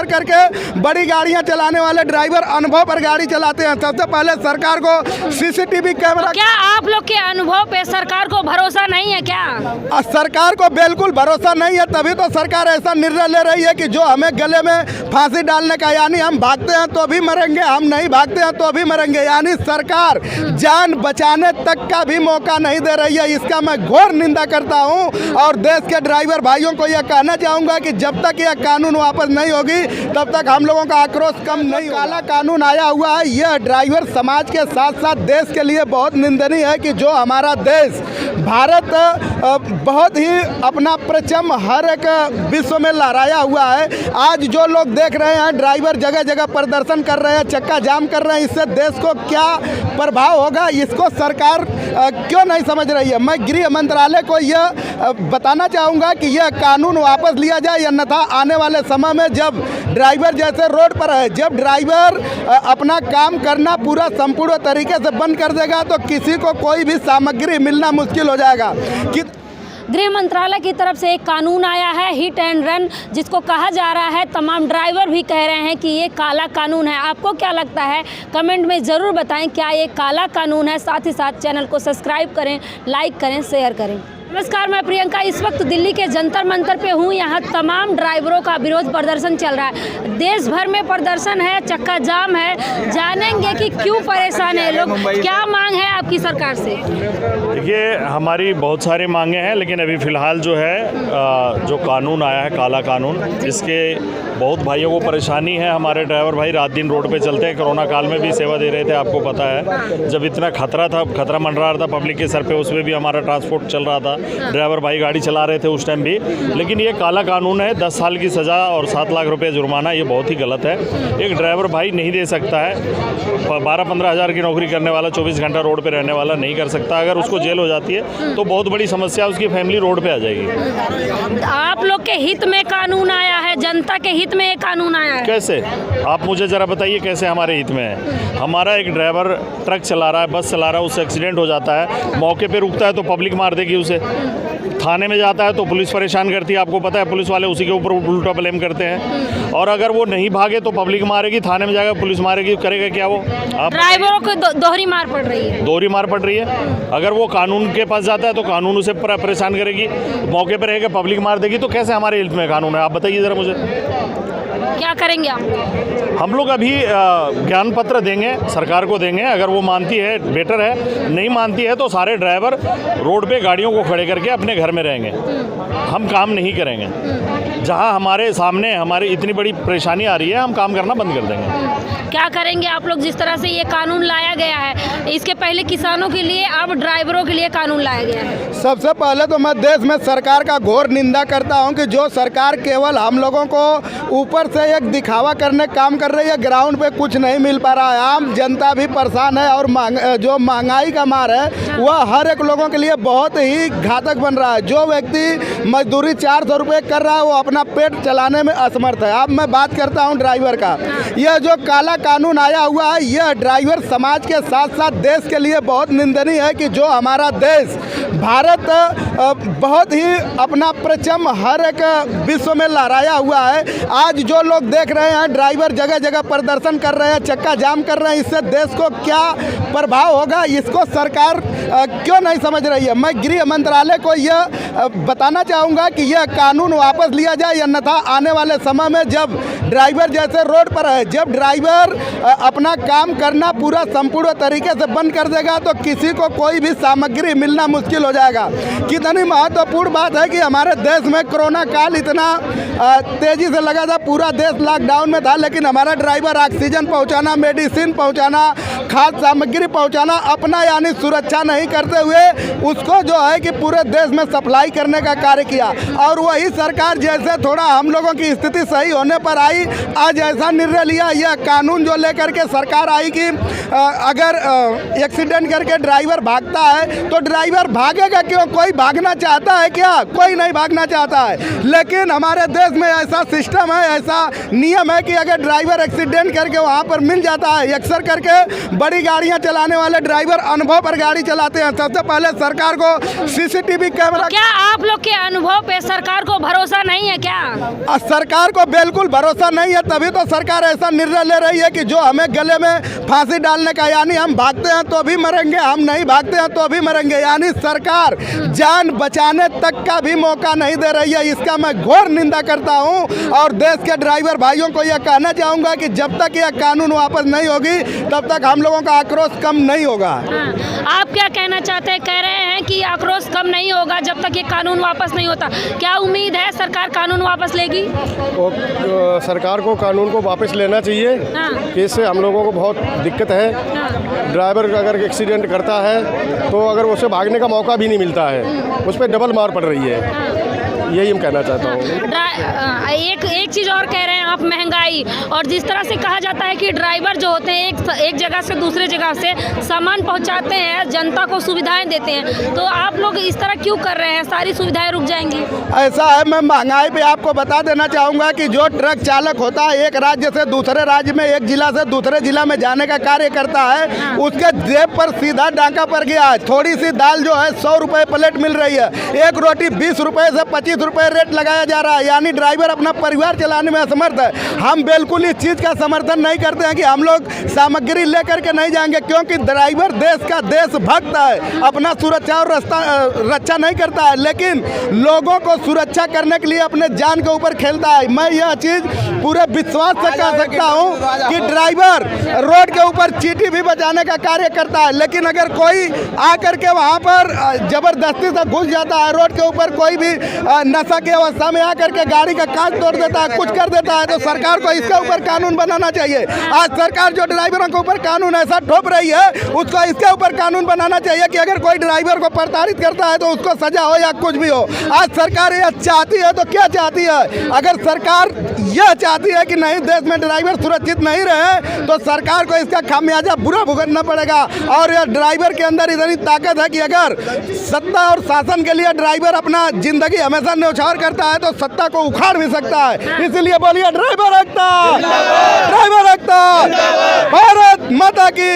खासकर करके बड़ी गाड़ियां चलाने वाले ड्राइवर अनुभव पर गाड़ी चलाते हैं। सबसे पहले सरकार को सीसीटीवी कैमरा, क्या आप लोग के अनुभव पे सरकार को भरोसा नहीं है क्या? सरकार को बिल्कुल भरोसा नहीं है, तभी तो सरकार ऐसा निर्णय ले रही है कि जो हमें गले में फांसी डालने का, यानी हम भागते हैं तो भी मरेंगे, हम नहीं भागते हैं तो भी मरेंगे, यानी सरकार जान बचाने तक का भी मौका नहीं दे रही है। इसका मैं घोर निंदा करता हूं और देश के ड्राइवर भाइयों को यह कहना चाहूँगा कि जब तक यह कानून वापस नहीं होगी तब तक हम लोगों का आक्रोश कम नहीं। काला कानून आया हुआ है, यह ड्राइवर समाज के साथ साथ देश के लिए बहुत निंदनीय है कि जो हमारा देश भारत बहुत ही अपना परचम हर एक विश्व में लहराया हुआ है। आज जो लोग देख रहे हैं ड्राइवर जगह जगह प्रदर्शन कर रहे हैं, चक्का जाम कर रहे हैं, इससे देश को क्या प्रभाव होगा इसको सरकार क्यों नहीं समझ रही है। मैं गृह मंत्रालय को यह बताना चाहूँगा कि यह कानून वापस लिया जाए, अन्यथा आने वाले समय में जब ड्राइवर जैसे रोड पर है, जब ड्राइवर अपना काम करना पूरा संपूर्ण तरीके से बंद कर देगा तो किसी को कोई भी सामग्री मिलना मुश्किल हो जाएगा। कि गृह मंत्रालय की तरफ से एक कानून आया है हिट एंड रन, जिसको कहा जा रहा है, तमाम ड्राइवर भी कह रहे हैं कि ये काला कानून है। आपको क्या लगता है कमेंट में ज़रूर बताएं, क्या ये काला कानून है? साथ ही साथ चैनल को सब्सक्राइब करें, लाइक करें, शेयर करें। नमस्कार, मैं प्रियंका इस वक्त दिल्ली के जंतर मंतर पे हूँ। यहाँ तमाम ड्राइवरों का विरोध प्रदर्शन चल रहा है, देश भर में प्रदर्शन है, चक्का जाम है। जानेंगे कि क्यों परेशान है लोग, क्या मांग है आपकी सरकार से? देखिए, हमारी बहुत सारी मांगे हैं, लेकिन अभी फ़िलहाल जो है जो कानून आया है काला कानून, इसके बहुत भाइयों को परेशानी है। हमारे ड्राइवर भाई रात दिन रोड पे चलते हैं, कोरोना काल में भी सेवा दे रहे थे, आपको पता है। जब इतना खतरा मंडरा रहा था पब्लिक के सर पे, उसमें भी हमारा ट्रांसपोर्ट चल रहा था, ड्राइवर भाई गाड़ी चला रहे थे उस टाइम भी। लेकिन ये काला कानून है, 10 साल की सज़ा और 7 लाख रुपये जुर्माना, ये बहुत ही गलत है। एक ड्राइवर भाई नहीं दे सकता है, 12-15 हज़ार की नौकरी करने वाला 24 घंटा रोड पे रहने वाला नहीं कर सकता। अगर उसको जेल हो जाती है तो बहुत बड़ी समस्या, उसकी फैमिली रोड पे आ जाएगी। आप लोग के हित में कानून आया है, जनता के हित में ये कानून आया है। कैसे? आप मुझे ज़रा बताइए कैसे हमारे हित में है। हमारा एक ड्राइवर ट्रक चला रहा है, बस चला रहा है, उससे एक्सीडेंट हो जाता है, मौके पे रुकता है तो पब्लिक मार देगी उसे। थाने में जाता है तो पुलिस परेशान करती है, आपको पता है, पुलिस वाले उसी के ऊपर उल्टा ब्लेम करते हैं। और अगर वो नहीं भागे तो पब्लिक मारेगी, थाने में जाएगा पुलिस मारेगी, करेगा क्या वो? आप ड्राइवरों को दोहरी मार पड़ रही है, दोहरी मार पड़ रही है। अगर वो कानून के पास जाता है तो कानून उसे परेशान करेगी, मौके पर रहेगा पब्लिक मार देगी, तो कैसे हमारे हित में कानून है? आप बताइए ज़रा मुझे। क्या करेंगे आप? हम लोग अभी ज्ञान पत्र देंगे, सरकार को देंगे। अगर वो मानती है बेटर है, नहीं मानती है तो सारे ड्राइवर रोड पे गाड़ियों को खड़े करके अपने घर में रहेंगे, हम काम नहीं करेंगे। जहां हमारे सामने हमारी इतनी बड़ी परेशानी आ रही है, हम काम करना बंद कर देंगे। क्या करेंगे आप लोग? जिस तरह से ये कानून लाया गया है, इसके पहले किसानों के लिए, अब ड्राइवरों के लिए कानून लाया गया है। सबसे पहले तो मैं देश में सरकार का घोर निंदा करता हूं कि जो सरकार केवल हम लोगों को ऊपर से एक दिखावा करने काम कर रही है, ग्राउंड पे कुछ नहीं मिल पा रहा है। आम जनता भी परेशान है और जो महंगाई का मार है वह हर एक लोगों के लिए बहुत ही घातक बन रहा है। जो व्यक्ति मजदूरी 400 रुपये कर रहा है वो अपना पेट चलाने में असमर्थ है। अब मैं बात करता हूँ ड्राइवर का। यह जो काला कानून आया हुआ है, यह ड्राइवर समाज के साथ साथ देश के लिए बहुत निंदनीय है कि जो हमारा देश भारत बहुत ही अपना परचम हर एक विश्व में लहराया हुआ है। आज जो लोग देख रहे हैं ड्राइवर जगह जगह प्रदर्शन कर रहे हैं, चक्का जाम कर रहे हैं, इससे देश को क्या प्रभाव होगा इसको सरकार क्यों नहीं समझ रही है। मैं गृह मंत्रालय को यह बताना चाहूँगा कि यह कानून वापस लिया जाए, अन्यथा आने वाले समय में जब ड्राइवर जैसे रोड पर है, जब ड्राइवर अपना काम करना पूरा संपूर्ण तरीके से बंद कर देगा तो किसी को कोई भी सामग्री मिलना मुश्किल हो जाएगा। कितनी महत्वपूर्ण बात है कि हमारे देश में कोरोना काल इतना तेजी से लगा था, पूरा देश लॉकडाउन में था, लेकिन हमारा ड्राइवर ऑक्सीजन पहुंचाना, मेडिसिन पहुंचाना, खाद्य सामग्री पहुंचाना, अपना यानी सुरक्षा नहीं करते हुए उसको जो है कि पूरे देश में सप्लाई करने का कार्य किया। और वही सरकार जैसे थोड़ा हम लोगों की स्थिति सही होने पर आई, आज ऐसा निर्णय लिया, यह कानून जो लेकर के सरकार आई कि अगर एक्सीडेंट करके ड्राइवर भागता है तो ड्राइवर भागेगा क्यों? कोई भागना चाहता है क्या? कोई नहीं भागना चाहता है। लेकिन हमारे देश में ऐसा सिस्टम है, ऐसा नियम है कि अगर ड्राइवर एक्सीडेंट करके वहाँ पर मिल जाता है, अक्सर करके बड़ी गाड़ियां चलाने वाले ड्राइवर अनुभव पर गाड़ी चलाते हैं। सबसे पहले सरकार को सीसीटीवी कैमरा, क्या आप लोग के अनुभव पे सरकार को भरोसा नहीं है क्या? सरकार को बिल्कुल भरोसा नहीं है, तभी तो सरकार ऐसा निर्णय ले रही है कि जो हमें गले में फांसी डालने का, यानी हम भागते हैं तो भी मरेंगे, हम नहीं भागते हैं तो भी मरेंगे, यानी सरकार जान बचाने तक का भी मौका नहीं दे रही है। इसका मैं घोर निंदा करता हूं और देश के ड्राइवर भाइयों को यह कहना चाहूँगा कि जब तक यह कानून वापस नहीं होगी तब तक हम लोगों का आक्रोश कम नहीं होगा। आप क्या कहना चाहते हैं? कह रहे हैं कि आक्रोश कम नहीं होगा जब तक ये कानून वापस नहीं होता। क्या उम्मीद है सरकार कानून वापस लेगी? सरकार को कानून को वापस लेना चाहिए कि इससे हम लोगों को बहुत दिक्कत है। ड्राइवर अगर एक्सीडेंट करता है तो अगर उसे भागने का मौका भी नहीं मिलता है, उस पर डबल मार पड़ रही है। यही हम कहना चाहता हूँ। एक चीज़ और कह रहे हैं आप, महंगाई, और जिस तरह से कहा जाता है कि ड्राइवर जो होते हैं एक जगह से दूसरे जगह से सामान पहुंचाते हैं, जनता को सुविधाएं देते हैं, तो आप लोग इस तरह क्यों कर रहे हैं? सारी सुविधाएं रुक जाएंगी। ऐसा है, मैं महंगाई पे आपको बता देना चाहूँगा कि जो ट्रक चालक होता है एक राज्य से दूसरे राज्य में, एक जिला से दूसरे जिला में जाने का कार्य करता है, उसके जेब पर सीधा डांका पड़ गया है। थोड़ी सी दाल जो है 100 रुपये प्लेट मिल रही है, एक रोटी 20 रुपये से 25 रुपये रेट लगाया जा रहा है, यानी ड्राइवर अपना परिवार चलाने में असमर्थ है। हम बिल्कुल इस चीज़ का समर्थन नहीं करते हैं कि हम लोग सामग्री लेकर के नहीं जाएंगे, क्योंकि ड्राइवर देश का देशभक्त है, अपना सुरक्षा और रक्षा नहीं करता है, लेकिन लोगों को सुरक्षा करने के लिए अपने जान के ऊपर खेलता है। मैं यह चीज़ पूरे विश्वास से कह सकता हूँ कि ड्राइवर रोड के ऊपर चींटी भी बचाने का कार्य करता है, लेकिन अगर कोई आकर के वहाँ पर जबरदस्ती से घुस जाता है, रोड के ऊपर कोई भी नशा की अवस्था में आकर के गाड़ी का कांच तोड़ देता है, कुछ कर देता है, तो सरकार को इसके ऊपर कानून बनाना चाहिए। आज सरकार जो ड्राइवरों के ऊपर कानून ऐसा थोप रही है, उसको इसके ऊपर कानून बनाना चाहिए कि अगर कोई ड्राइवर को प्रताड़ित करता है तो उसको सजा हो या कुछ भी हो। आज सरकार यह चाहती है तो क्या चाहती है? अगर सरकार यह चाहती है कि नहीं देश में ड्राइवर सुरक्षित नहीं रहे, तो सरकार को इसका खामियाजा बुरा भुगतना पड़ेगा। और यह ड्राइवर के अंदर इतनी ताकत है कि अगर सत्ता और शासन के लिए ड्राइवर अपना जिंदगी हमेशा न्यौछावर करता है तो सत्ता को उखाड़ भी सकता है। इसलिए बोलिए ड्राइवर हकता, ड्राइवर हकता, भारत माता की।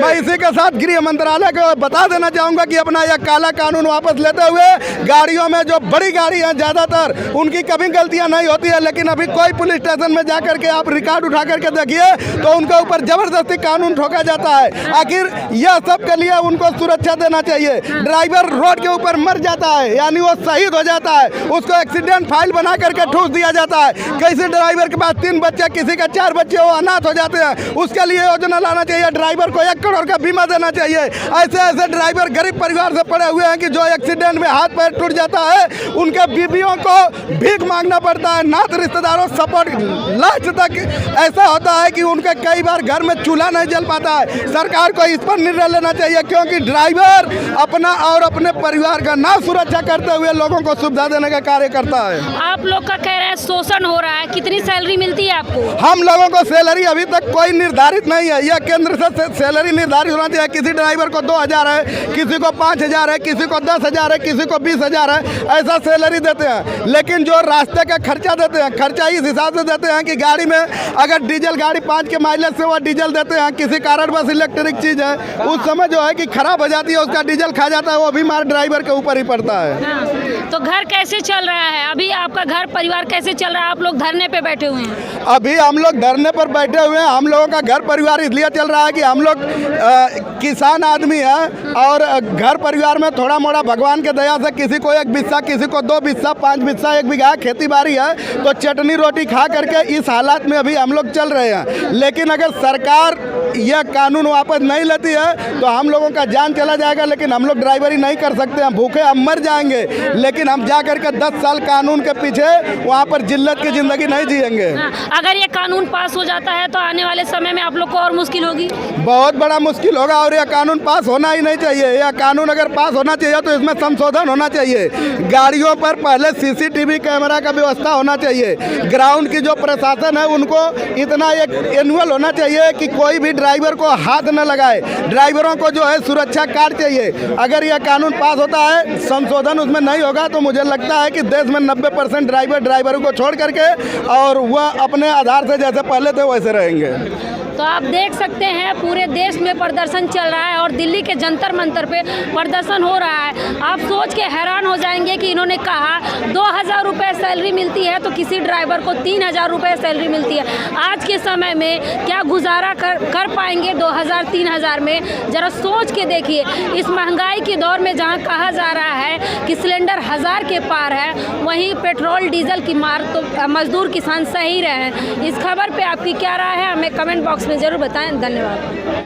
मैं इसी के साथ गृह मंत्रालय को बता देना चाहूँगा कि अपना यह काला कानून वापस लेते हुए गाड़ियों में जो बड़ी गाड़ी है ज़्यादातर उनकी कभी गलतियां नहीं होती है, लेकिन अभी कोई पुलिस स्टेशन में जाकर के आप रिकॉर्ड उठा करके देखिए तो उनके ऊपर जबरदस्ती कानून ठोका जाता है। आखिर यह सब के लिए उनको सुरक्षा देना चाहिए। ड्राइवर रोड के ऊपर मर जाता है, यानी वो शहीद हो जाता है, उसको एक्सीडेंट फाइल बना करके ठूस दिया जाता है। किसी ड्राइवर के पास 3 बच्चे, किसी का 4 बच्चे, वो अनाथ हो जाते हैं, उसके लिए योजना लाना चाहिए। ड्राइवर को 1 करोड़ का बीमा देना चाहिए। ऐसे ऐसे ड्राइवर गरीब परिवार से पड़े हुए हैं कि जो एक्सीडेंट में हाथ पैर टूट जाता है, उनके बीवियों को भीख मांगना पड़ता है, नात रिश्तेदारों सपोर्ट, लास्ट तक ऐसा होता है कि उनके कई बार घर में चूल्हा नहीं जल पाता है। सरकार को इस पर निर्णय लेना चाहिए, क्योंकि ड्राइवर अपना और अपने परिवार का ना सुरक्षा करते हुए लोगों को सुविधा देने का कार्य करता है। आप लोग का कह रहे हैं शोषण हो रहा है, कितनी सैलरी मिलती है आपको? हम लोगों को सैलरी अभी तक कोई निर्धारित नहीं है, यह केंद्र से सैलरी निर्धारित होना चाहिए। किसी ड्राइवर को 2000 है, किसी को 5000 है, किसी को 10,000 है, किसी को 20,000 है, ऐसा सैलरी देते हैं। लेकिन जो रास्ते का खर्चा देते हैं, खर्चा इस हिसाब से देते हैं कि गाड़ी में अगर डीजल गाड़ी 5 के माइलेज से वो डीजल देते हैं, किसी कारण बस इलेक्ट्रिक चीज़ है, उस समय जो है कि खराब हो जाती है, उसका डीजल खा जाता है, वो भी हमारे ड्राइवर के ऊपर ही पड़ता है। तो घर कैसे चल रहा है अभी? आपका घर परिवार कैसे चल रहा है? आप लोग धरने पे बैठे हुए हैं। अभी हम लोग धरने पर बैठे हुए हैं। हम लोगों का घर परिवार इसलिए चल रहा है कि हम लोग किसान आदमी हैं और घर परिवार में थोड़ा मोड़ा भगवान के दया से किसी को 1 बिस्सा, किसी को 2 बिस्सा, 5 बिस्सा, 1 बीघा खेती बाड़ी है, तो चटनी रोटी खा करके इस हालात में अभी हम लोग चल रहे हैं। लेकिन अगर सरकार यह कानून वापस नहीं लेती है तो हम लोगों का जान चला जाएगा, लेकिन हम लोग ड्राइवरी नहीं कर सकते हैं, भूखे हम मर जाएंगे। लेकिन हम जा करके 10 साल कानून के पीछे वहाँ पर जिल्लत की ज़िंदगी नहीं जिएंगे। अगर ये कानून पास हो जाता है तो आने वाले समय में आप लोग को और मुश्किल होगी, बहुत बड़ा मुश्किल होगा। और यह कानून पास होना ही नहीं चाहिए। यह कानून अगर पास होना चाहिए तो इसमें संशोधन होना चाहिए। गाड़ियों पर पहले सीसीटीवी कैमरा का व्यवस्था होना चाहिए। ग्राउंड की जो प्रशासन है उनको इतना एक एनुअल होना चाहिए कि कोई भी ड्राइवर को हाथ न लगाए। ड्राइवरों को जो है सुरक्षा कार्ड चाहिए। अगर यह कानून पास होता है, संशोधन उसमें नहीं होगा, तो मुझे लगता है कि देश में 90% ड्राइवरों को छोड़ करके और वह अपने आधार से जैसे पहले थे वैसे रहेंगे। तो आप देख सकते हैं पूरे देश में प्रदर्शन चल रहा है और दिल्ली के जंतर मंतर पे प्रदर्शन हो रहा है। आप सोच के हैरान हो जाएंगे कि इन्होंने कहा 2,000 रुपये सैलरी मिलती है तो किसी ड्राइवर को 3,000 रुपये सैलरी मिलती है। आज के समय में क्या गुजारा कर पाएंगे 2,000-3,000 में? ज़रा सोच के देखिए, इस महंगाई के दौर में जहाँ कहा जा रहा है कि सिलेंडर 1,000 के पार है, वहीं पेट्रोल डीजल की मार तो मजदूर किसान सही रहे हैं। इस खबर पे आपकी क्या राय है, हमें कमेंट बॉक्स में ज़रूर बताएं। धन्यवाद।